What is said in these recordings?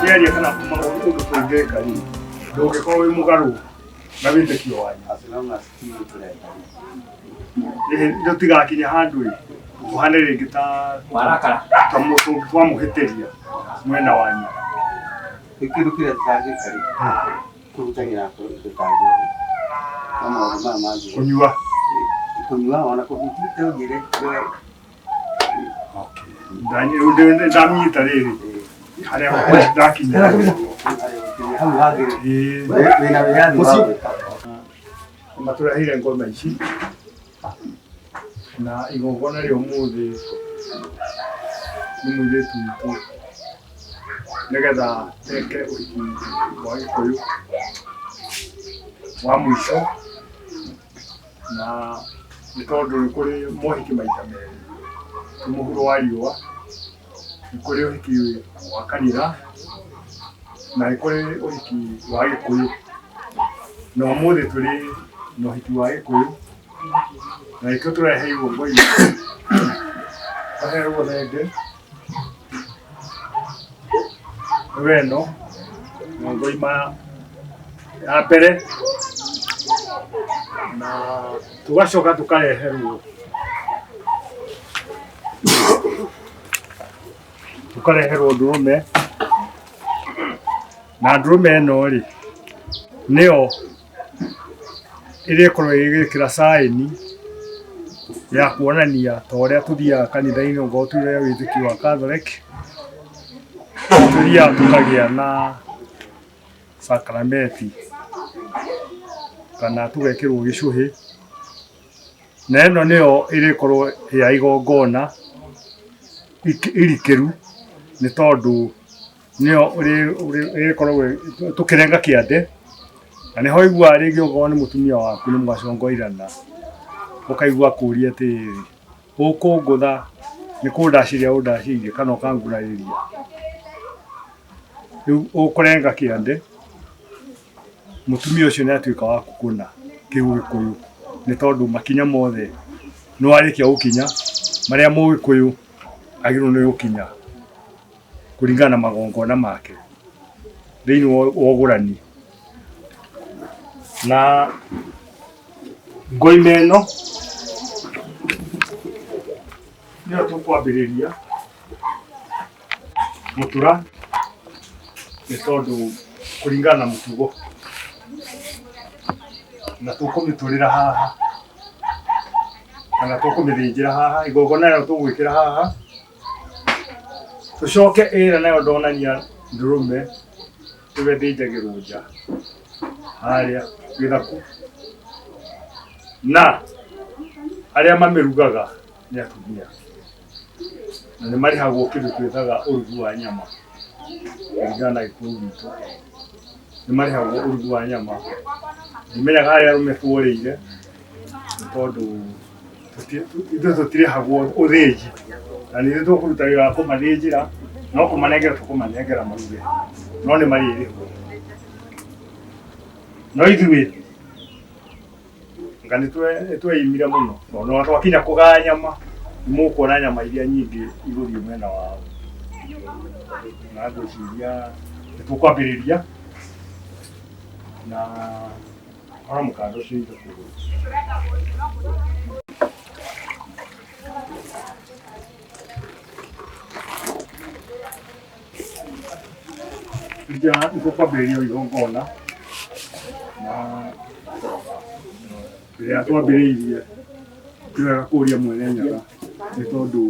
Yari kana kuma uko twenge kali doge ko we mugaru nabinde kiwanya asinamna sikiyo tuleta ndo tigakinya handu uhanere ngita warakara tamutungi twamuheteria mwena wanyu ikiru kire tsaje kali kurutangira ko tutaje kama mama kunywa wana kubitite ugire okay ndani unde ndamyi tarere Hari apa daki ni? Kamu lagi. Benar-benar ni. Matura hile ngoma ishi. Na ingongona leo mude. Numude tu. Negada teke uki Agikuyu. Wa mwisho. Na nitondo kuri mohiki maita mere. Tumuhuro waliwa. Ikore uhiki wa kanira na ikore uhiki wa Agikuyu no umuthi turi no uhiki wa Agikuyu na ikyo turaheirwo ngoi aheirwo thenge weno ngoi ma ya mbere na tugacoka tukareherwo tukareherwo ndurume na ndurume ino ri nio irikorwo igikira saini ya kuonania ta uria tuthia kanitha-ini ngo tuire withiki wa Catholic tuthia tukagia na sakramenti kana tugekirwo gicuhi na ino nio irikorwo ya igongona irikiru ni tondu nio uri korwo tukirenga kiande na niho igwa ringi ugo ni mutumia waku ni mugacongoirana ukaigwa kuria tiri ukungutha ni kundaciria undacirie kana ukangurariria ukurenga kiande mutumia ucio ni atuika wa kukuna Kikuyu ni tondu makinya mothe no arikia gukinya maria Mugikuyu agirwo ni gukinya kuringana na magongona make thiini wa ugurani na ngoi ino nio tukwambiriria mutura ni tondu kuringana na mutugo na tukumiturira haha kana tukumithinjira haha igongona rio tugwikira haha tucoke ira nayo ndonania ndurume tuwe thinjagirwo nja haria githaku na aria mamirugaga ni atumia na ni marihagwo kindu twitaga urugi wa nyama kuringana na Gikuyu gitu ni marihagwo urugi wa nyama ndimenyaga haria arume tuoreire tondu ithuĩ tũtirĩhagwo ũthĩnji na nĩ tũkũruta wĩra wa kũmathĩnjĩra no kũmanengera tũkũmanengera maruge no nĩ marĩrĩhwo no ithuĩ nga nĩ tweimire mũno no twakinya kũgaya nyama nĩ mũkuona nyama iria nyingĩ igũthiĩ mwena wao na ngwĩciria nĩ tũkwambĩrĩria na ona mũkanda ũcio indo kũgũra ya kwambĩrĩria igongona na rĩrĩa twambĩrĩirie nĩ wega kũria mwene nyaga nĩ tondũ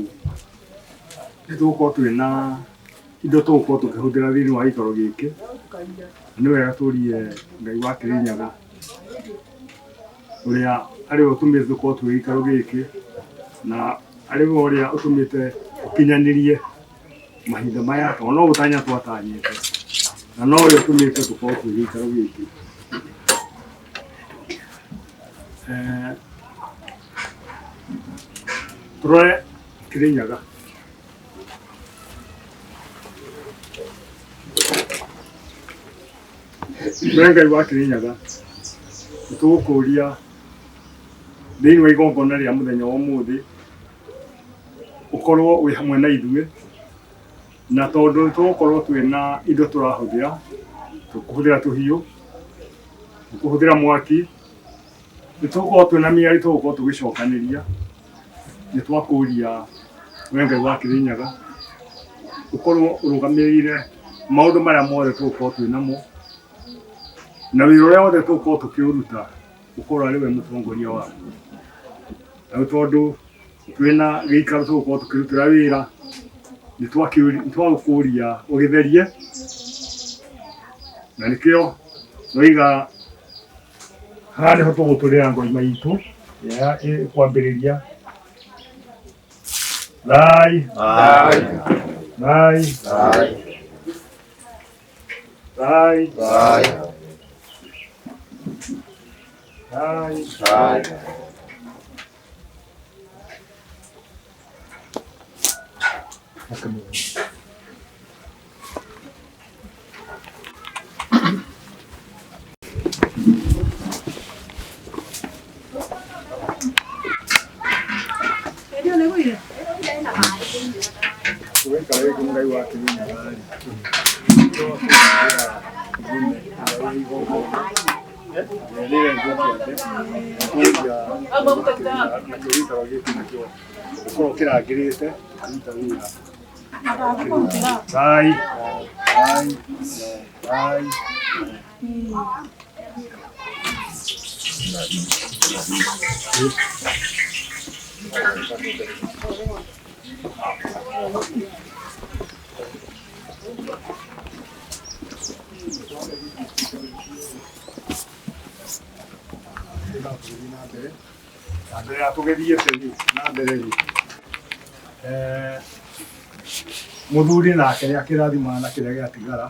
nĩ tũgũkorwo twĩna indo tũgũkorwo tũkĩhũthĩra thĩinĩ wa gĩikaro gĩkĩ nĩ wega tũrie Ngai wa Kĩrĩnyaga uria ari utumite dukorwo twi gikaro giki na ari uria utumite ukinyanirie mahinda maya to no gutanya twatanyite na no uria utumite dukorwo twi gikaro giki turore Kirinyaga Ngai wa Kirinyaga tugukuria thiini wa igongona ria muthenya wa umuthi ukorwo wi hamwe na ithuĩ na tondu tugukorwo twina indo turahuthira tukuhuthira tuhiu tukuhuthira mwaki nitugukorwo twina miari tugukorwo tugicokaniria nitwakuria Ngai wa Kirinyaga ukorwo urugamirire maundu maria mothe tugukorwo twinamo na wĩra ũrĩa wothe tugukorwo tukiuruta ukorwo ari we mutongoria waku na tondu twina gĩikaro tugukorwo tukirutira wĩra nitwagukuria ugitherie na nikio noiga haha niho tuguturira ngoi maitu ya kwambiriria Thai Thai Thai Thai Thai Thai Thai Ngai wa Kirinyaga Thai Thai Thai Andrea tugithiete na mbere muthuri nake ria kirathima na kiria giatigara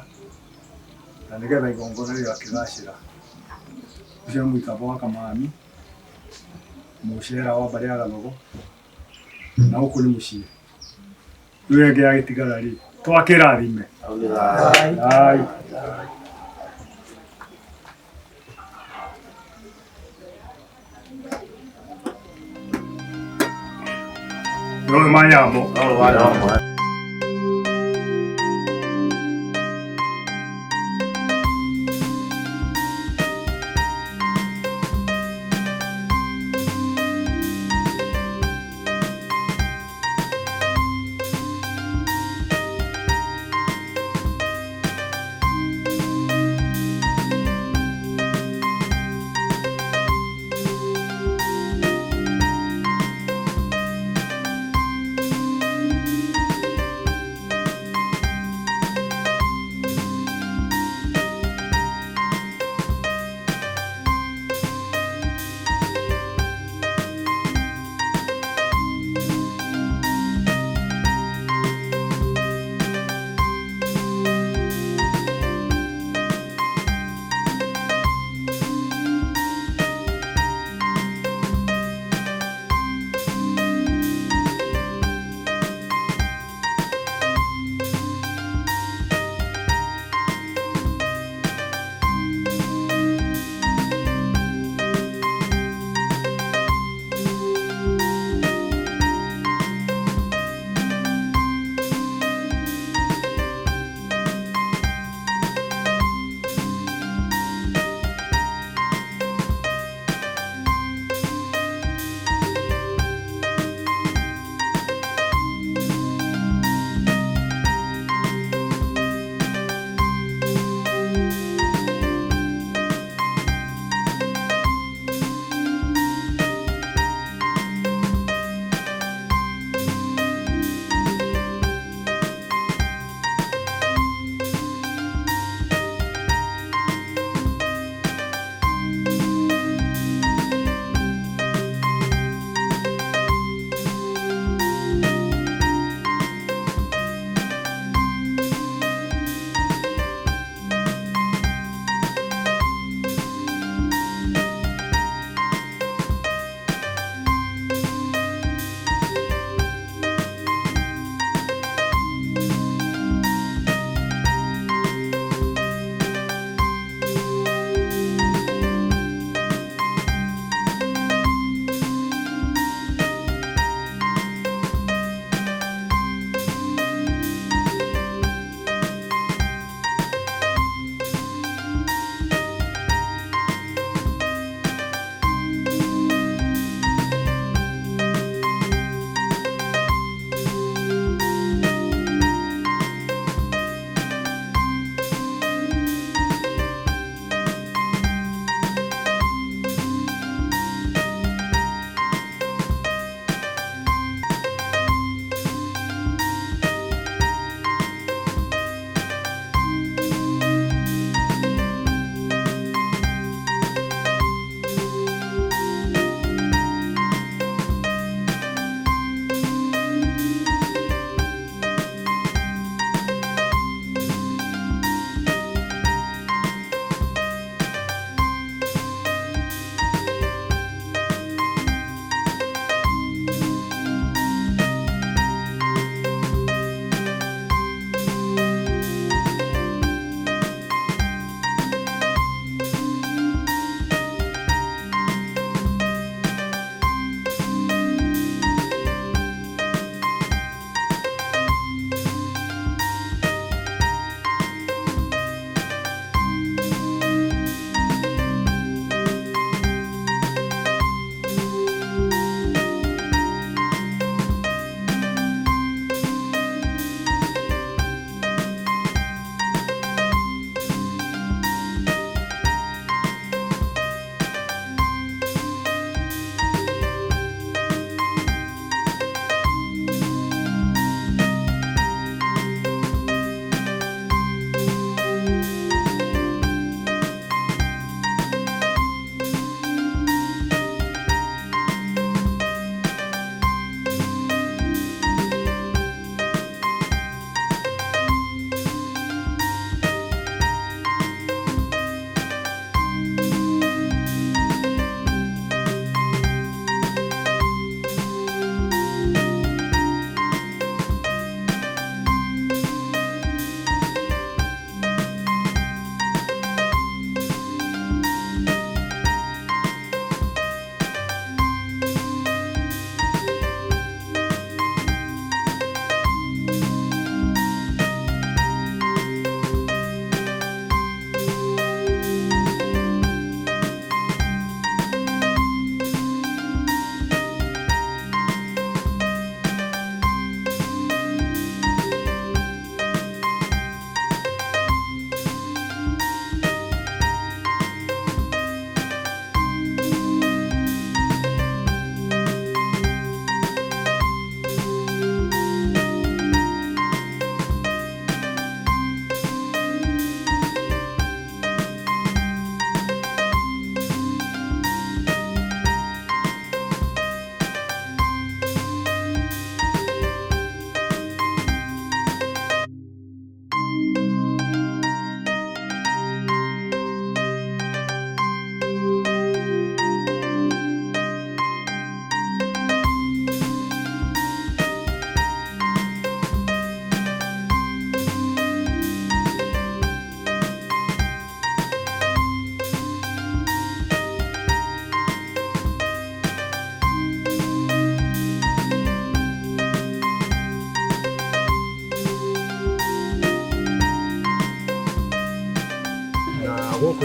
na nigetha igongona rigakigacira ucio muikabo wa kamami mucera wa mbari ya Gathogo na uku ni mucii riu ingi yagitigara ri twakirathime ai no manyamo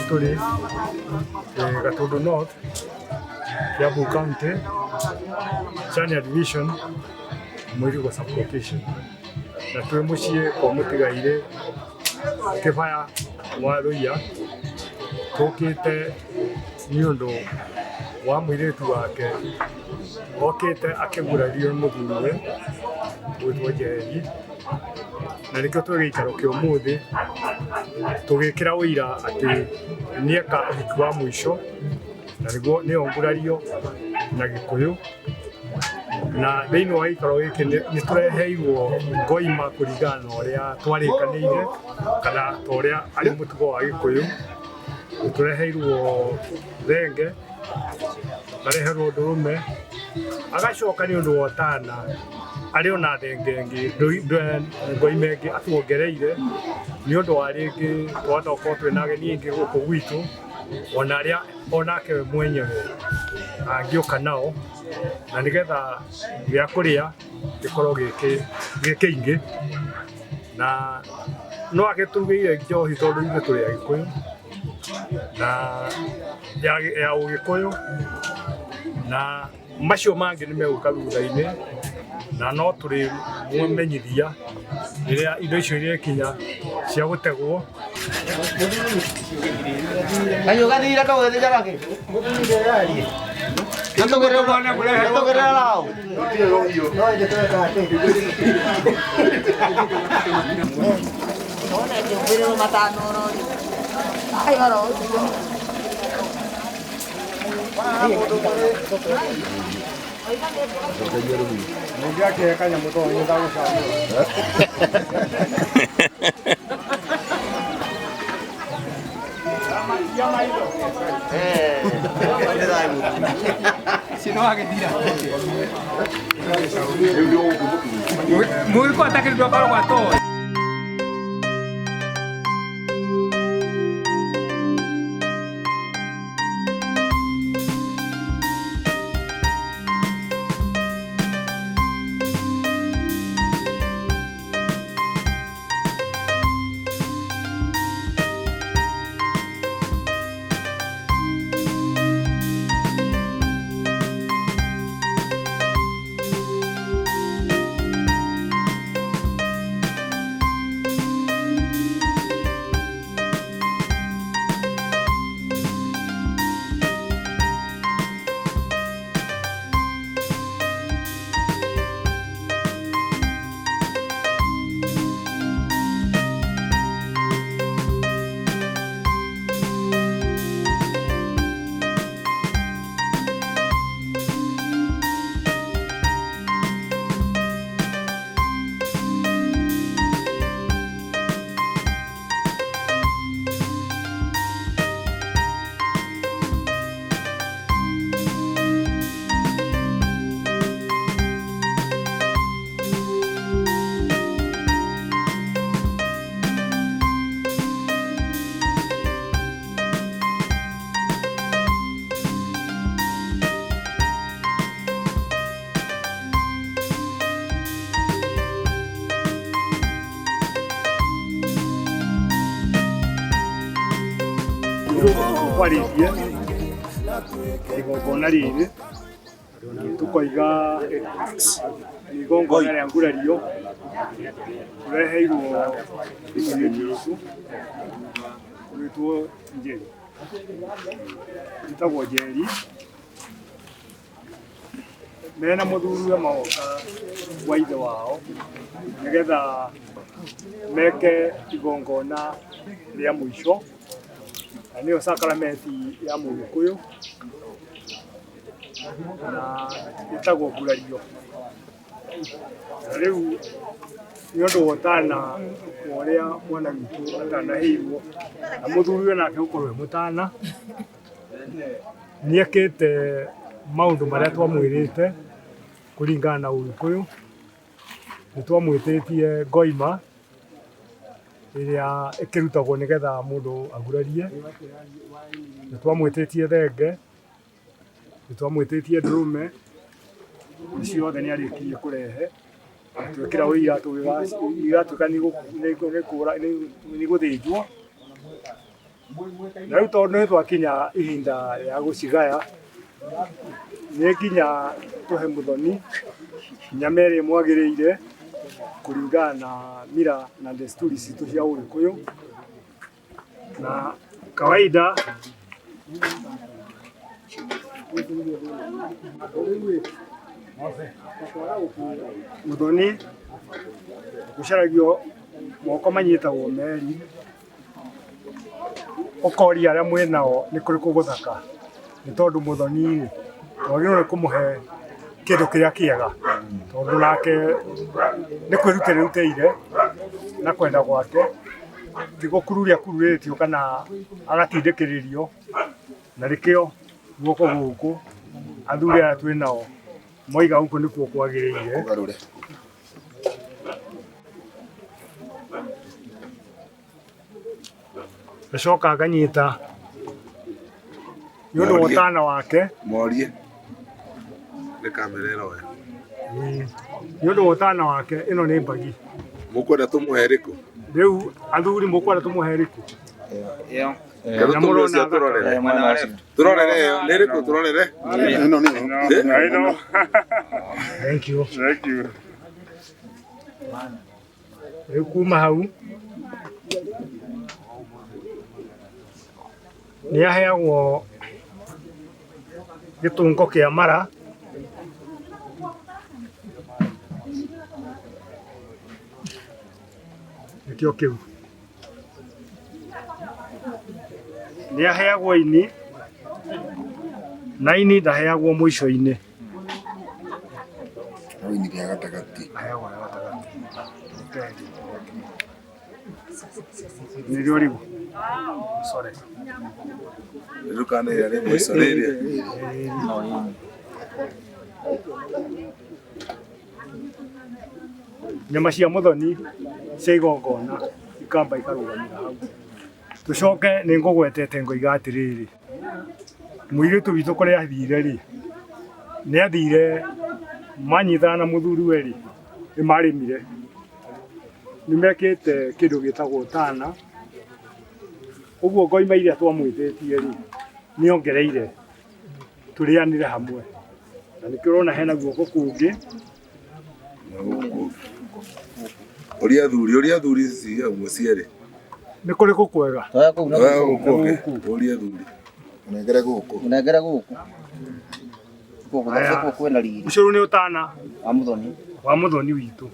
tuli Gatundu North, Kiambu County, Kikuyu Division, Muirigo Sub-location. Na twi muciĩ kwa mũtigairĩ Kĩbaya wa Rũiya, tũkĩte nĩ ũndũ wa mũirĩtu wake okĩte akĩgurario mũthuriwe gwĩtwo Njeri, na nĩkĩo twĩ gĩikaro kĩa ũmũthĩ tũgĩkĩra ũira atĩ nĩeka ũhiki wa mũico na nĩguo nĩongurario na Gĩkũyũ. Na thĩinĩ wa gĩikaro gĩkĩ nĩ tũreheirwo ngoima kũringana na ũrĩa twarĩkanĩire kana ta ũrĩa arĩ mũtugo wa Gĩkũyũ. Nĩ tũreheirwo thenge, tũkareherwo ndũrũme, agacoka nĩ ũndũ wa ũtana arĩ ona thenge ĩngĩ ngoima ĩngĩ atuongereire nĩ ũndũ wa rĩngĩ twahota gũkorwo twĩna ageni aingĩ gũkũ gwitũ, ona arĩa onake we mwenyewe angĩũka nao, na nĩgetha gĩa kũrĩa gĩkorwo gĩ kĩingĩ. Na no agĩtugĩire njohi tondũ ithuĩ tũrĩ Agĩkũyũ na ya Ũgĩkũyũ, na macio mangĩ nĩ megũka thutha-inĩ, na no tũrĩ menyithia rĩrĩa indo icio irĩkinya cia gũtegwo. Gathira kawethe jarake. Natogerera lao. Ona ndio matano rori. Ai waro. Mungu yake kanya moto ni dawa sana. Sino agethira. Muy corta que lo paro guato. Kwarĩtie igongona rĩrĩ tũkoiga igongona rĩa ngurario tũreheirwo gĩcunjĩ gĩkĩ gwĩtwo Njeri, gĩtagwo Njeri, mena mũthuriwe magoka gwa ithe wao nĩgetha meke igongona rĩa mũico, na nĩyo sakramenti ya Mũgĩkũyũ na ĩtagwo ngurario. Na rĩu nĩ ũndũ wa ũtana ũrĩa mwana witũ atanaheirwo na mũthuriwe nake gũkorwo wĩ mũtana, nĩekĩte maũndũ marĩa twamwĩrĩte kũringana na Ũgĩkũyũ. Nĩ twamwĩtĩtie ngoima ĩrĩa ĩkĩrutagwo nĩgetha mũndũ agurarie, nĩ twamwĩtĩtie thenge, nĩ twamwĩtĩtie ndũrũme, ciothe nĩ arĩkirie kũrehe, twĩkĩra ũira igatuĩka nĩ gũthĩnjwo, na rĩu tondũ nĩ twakinya ihinda ya gũcigaya nĩ nginya tũhe mũthoni nyama ĩrĩa mwagĩrĩire kũringana na mila na desturi citũ cia Ũgĩkũyũ. Na kawaida mũthoni gũcaragio moko manyitagwo meri, ũkoria arĩa mwĩnao nĩ kũrĩkũ gũthaka, nĩ tondũ mũthoni twagĩrĩirwo nĩ kũmũhe kĩndũ kĩrĩa kĩega, tondũ nake nĩ kwĩrutĩra rutĩire na kwenda gwake, ti gũkururia kururĩtio kana agatindĩkĩrĩrio, na rĩkĩo guoko gũkũ athuri aya twĩnao moiga gũkũ nĩkuo kwagĩrĩire. Ngacoka nganyita nĩ ũndũ wa ũtana wake morie nĩ kamera ĩno we nĩ ũndũ wa ũtana wake. Ĩno nĩ mbagi mũkwenda tũmũhe ĩrĩkũ? Rĩu athuri mũkwenda tũmũhe ĩrĩkũ? ĩyo turorere ĩyo nĩ ĩrĩkũ? Turorere ĩno. Thank you. Rĩu kuma hau nĩ aheagwo gĩtũngo kĩa mara, nĩkĩo kĩu. Nĩ aheagwo ini, na ini ndaheagwo mũico-inĩ, ini gĩa gatagatĩ aheagwo gĩa gatagatĩ. Nĩrĩo rĩu sorry rĩu kana rĩ mũico rĩrĩ nyama cia mũthoni cia igongona ikamba ikarũgamĩra hau. Tũcoke nĩ ngũgwetete ngoiga atĩrĩrĩ, mũirĩtu witũ kũrĩa athire rĩ, nĩ athire manyitana na mũthuriwe rĩ, nĩ marĩmire, nĩ mekĩte kĩndũ gĩtagwo ũtana. Ũguo ngoima iria twamwĩtĩtie rĩ, nĩ ongereire tũrĩanĩre hamwe, na nĩkĩo ũrona hena guoko kũngĩ. ũria thuri ici amwe cierĩ nĩ kũrĩkũ kwega? ũria thuri unengere gũkũ kwĩna riri. Ũcio rĩu nĩ ũtana wa mũthoni witũ.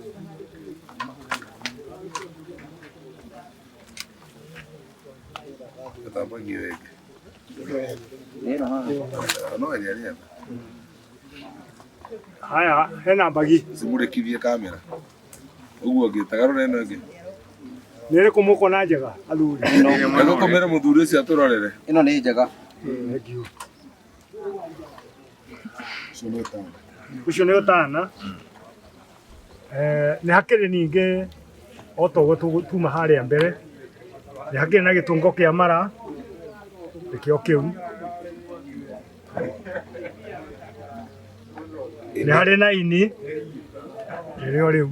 Tambagio haya hena mbagi simũrĩkithie kamera ũguo ngĩtagarũra ĩno ĩngĩ nĩ ĩrĩkũ mũkona njega athuri? Nĩgũkũmĩra mũthuri ũcio atũrorere. Ĩno nĩ njega. Ũcio nĩ ũtana. Nĩ hakĩrĩ ningĩ o toguo tuma harĩa mbere, nĩ hakĩrĩ na gĩtũngo kĩa mara, nĩkĩo kĩu. Nĩ harĩ na ini, nĩrĩo rĩu.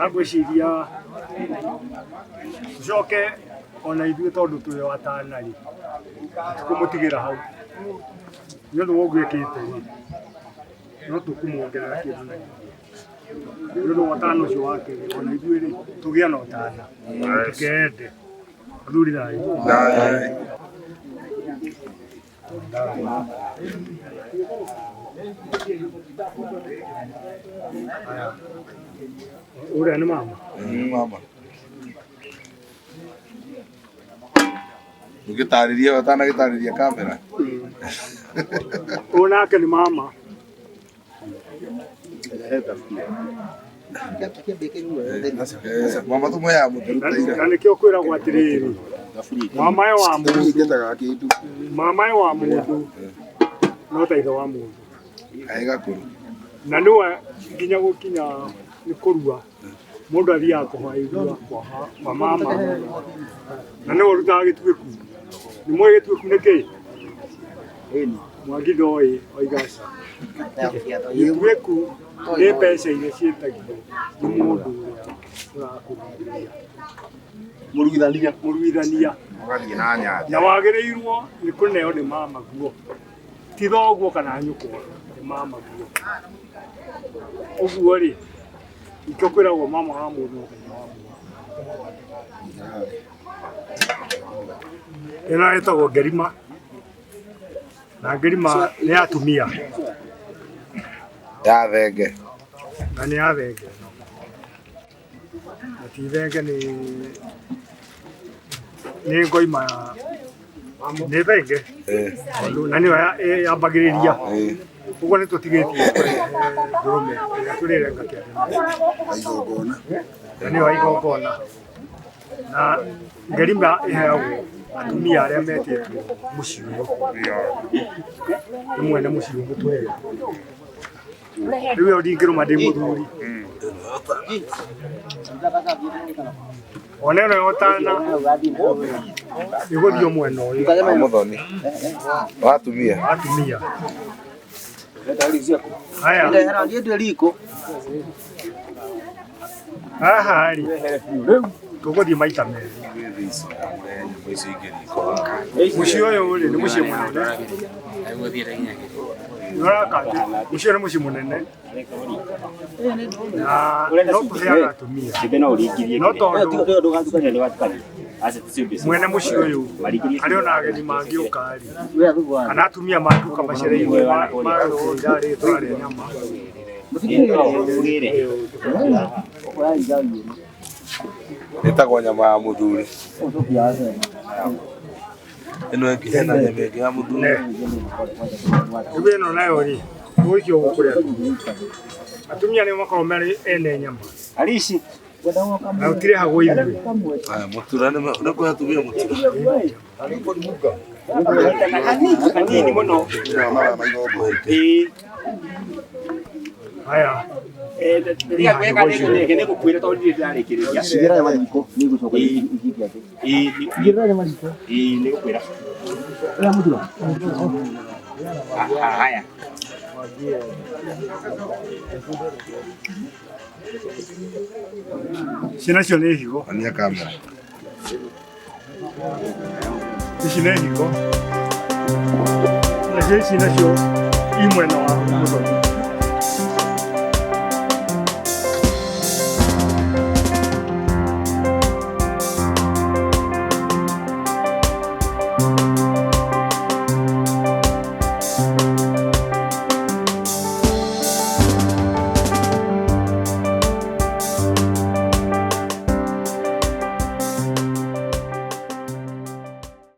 Ngwĩciria tũcoke ona ithuĩ tondũ twĩ o atana rĩ, tũkũmũtigĩra hau. Nĩ ũndũ wa ũguo ĩkĩte rĩ, no tũkũmuongerera kĩndũ na nĩ ũndũ wa ũtana ũcio wake rĩ, ona ithuĩ rĩ tũgĩa na ũtana, tũkende athuri thayũ. Ũrĩa nĩ mama. Ũgĩtarĩria ũtanagĩtarĩria kamera. Ũyũ nake nĩ mama. Mama tũmũheaga mũtũrutĩire. Na nĩkĩo kwĩragwo atĩrĩrĩ, mama ũyũ wa mũndũ no ta ithe wa mũndũ. Gakũrũ. Na nĩwe nginya gũkinya nĩ kũrua mũndũ athiaga kũhoya irua kwa mama, na nĩwe ũrutaga gĩtuĩku. Nĩ mũĩ gĩtuĩku nĩ kĩĩ? Mwangi ndoi oigasa. Gĩkuĩku nĩ mbeca iria ciĩtagio nĩ mũndũ ũrĩa ũrakũruithia. Mũruithania. Na wagĩrĩirwo nĩ kũneo nĩ mamaguo. Ti thoguo kana nyũkwa nĩ mamaguo. Ũguo rĩ, ikio kwĩragwo mama wa mũndũ mũthenya wa mũndũ. Ĩno ĩtagwo ngerima. Na ngerima nĩ ya atumia. Ya thenge. Na nĩ ya thenge. Na ti thenge nĩ ngoima nĩ thenge. Na nĩyo yambagĩrĩria. Ũguo nĩ tũtigĩtie ndũrũme ĩrĩa tũrĩrenga kĩande. Igongona. Na nĩyo igongona. Na ngerima ĩheagwo atumia arĩa metĩtwo mũciĩ ũyũ. Nĩ mwene mũciĩ ũyũ mũtwege. Rĩu ĩyo ndingĩrũma ndĩ mũthuri. Ona ĩno yotana ĩgũthiĩ mwena ũyũ. Mũthoni. Wa atumia. Atumia. Haya. Haha rĩ. Tũgũthiĩ maita merĩ. Mũciĩ ũyũ rĩ nĩ mũciĩ mũnene. Mũciĩ nĩ mũciĩ mũnene. Na no tũheaga atumia. No tondũ mwene mũciĩ ũyũ arĩ ona ageni mangĩũka rĩ. Kana atumia mangĩũka macereirwo magũkĩra rĩtwa rĩa nyama. Ĩtagwo nyama ya mũthuri. Ĩno ĩngĩ hena nyama ĩngĩ ya mũthuri. Rĩu ĩno nayo rĩ, gũikio gũkũrĩa atumia nĩo makoragwo marĩ ene nyama. Alici. Na ũtirĩhagwo ithuĩ. Aya mũtura nĩ kwa atumia mũtura. Kanini mũno. Haya. Ndiga kweka nĩ gũkwĩra tondũ ndirĩ ndarĩkĩrĩria. Sigera ya mariko ni gucoka ikikia ati. Sigera ya mariko. Nĩ gũkwĩra. Ya mũtura. Haya. Cianacio nĩ higo. Ania kamera. Ici nĩ higo. Na ici nacio imwe na wa mũthoni.